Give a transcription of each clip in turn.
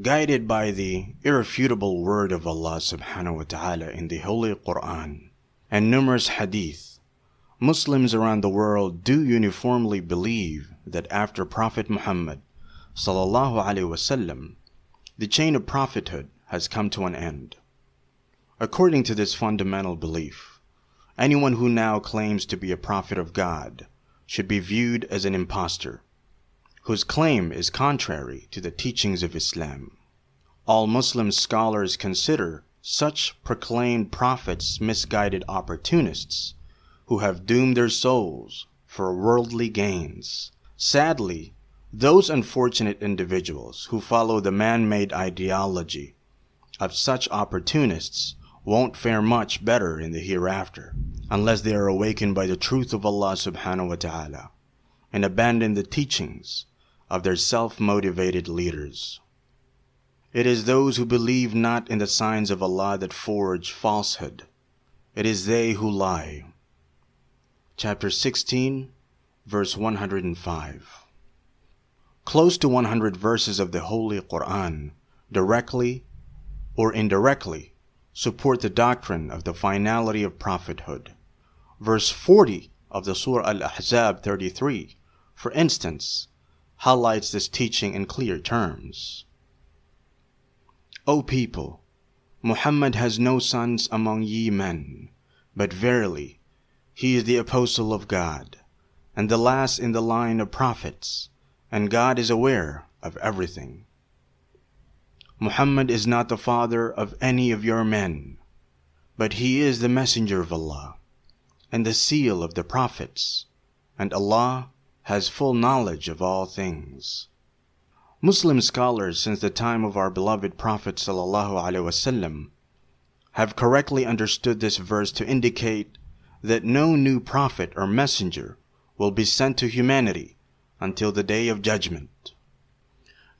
Guided by the irrefutable word of Allah subhanahu wa ta'ala in the Holy Qur'an and numerous hadith, Muslims around the world do uniformly believe that after Prophet Muhammad sallallahu alaihi wasallam, the chain of prophethood has come to an end. According to this fundamental belief, anyone who now claims to be a prophet of God should be viewed as an impostor, whose claim is contrary to the teachings of Islam. All Muslim scholars consider such proclaimed prophets misguided opportunists who have doomed their souls for worldly gains. Sadly, those unfortunate individuals who follow the man-made ideology of such opportunists won't fare much better in the hereafter unless they are awakened by the truth of Allah subhanahu wa ta'ala and abandon the teachings of their self-motivated leaders. It is those who believe not in the signs of Allah that forge falsehood. It is they who lie. Chapter 16, verse 105. Close to 100 verses of the Holy Qur'an directly or indirectly support the doctrine of the finality of prophethood. Verse 40 of the Surah Al-Ahzab 33, for instance, highlights this teaching in clear terms. O people, Muhammad has no sons among ye men, but verily, he is the apostle of God, and the last in the line of prophets, and God is aware of everything. Muhammad is not the father of any of your men, but he is the messenger of Allah, and the seal of the prophets, and Allah has full knowledge of all things. Muslim scholars since the time of our beloved Prophet sallallahu alaihi wasallam have correctly understood this verse to indicate that no new prophet or messenger will be sent to humanity until the day of judgment.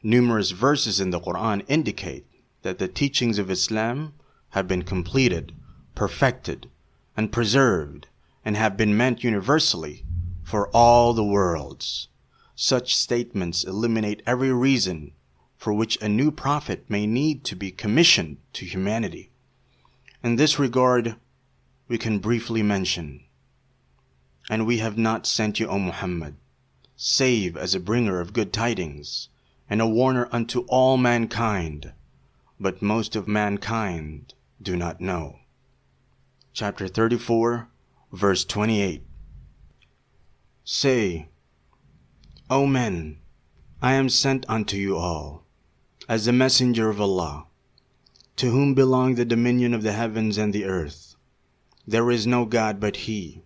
Numerous verses in the Qur'an indicate that the teachings of Islam have been completed, perfected, and preserved, and have been meant universally for all the worlds. Such statements eliminate every reason for which a new prophet may need to be commissioned to humanity. In this regard, we can briefly mention, "And we have not sent you, O Muhammad, save as a bringer of good tidings, and a warner unto all mankind, but most of mankind do not know." Chapter 34, verse 28. Say, O men, I am sent unto you all, as the messenger of Allah, to whom belong the dominion of the heavens and the earth. There is no God but He.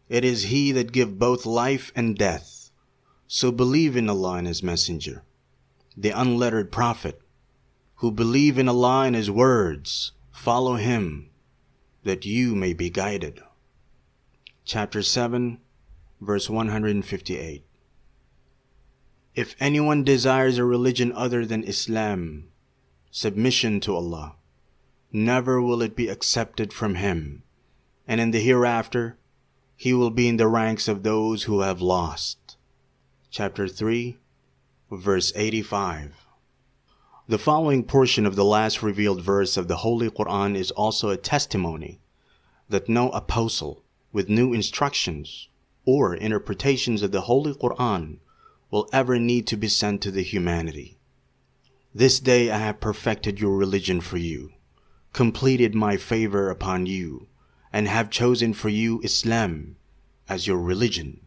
It is He that give both life and death. So believe in Allah and His messenger, the unlettered prophet, who believe in Allah and His words, follow Him, that you may be guided. Chapter 7, verse 158. If anyone desires a religion other than Islam, submission to Allah, never will it be accepted from him, and in the hereafter he will be in the ranks of those who have lost. Chapter 3, verse 85. The following portion of the last revealed verse of the Holy Qur'an is also a testimony that no apostle with new instructions or interpretations of the Holy Qur'an will ever need to be sent to the humanity. This day I have perfected your religion for you, completed my favor upon you, and have chosen for you Islam as your religion.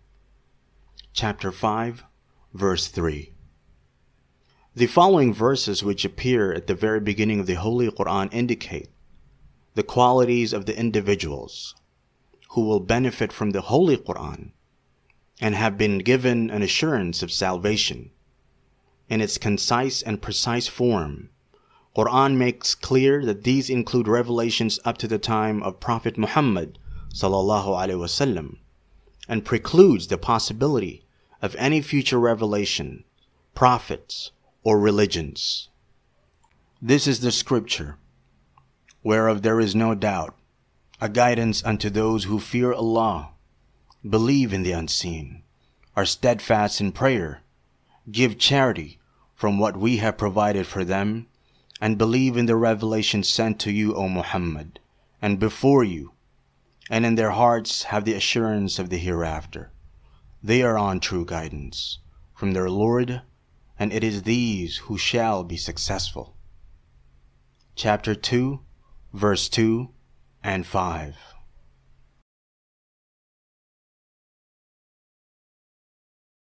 Chapter 5, verse 3. The following verses, which appear at the very beginning of the Holy Qur'an, indicate the qualities of the individuals who will benefit from the Holy Qur'an and have been given an assurance of salvation. In its concise and precise form, Qur'an makes clear that these include revelations up to the time of Prophet Muhammad sallallahu alaihi wasallam, and precludes the possibility of any future revelation, prophets, or religions. This is the scripture, whereof there is no doubt, a guidance unto those who fear Allah, believe in the unseen, are steadfast in prayer, give charity, from what we have provided for them, and believe in the revelation sent to you, O Muhammad, and before you, and in their hearts have the assurance of the hereafter. They are on true guidance from their Lord, and it is these who shall be successful. Chapter 2, verse 2 and 5.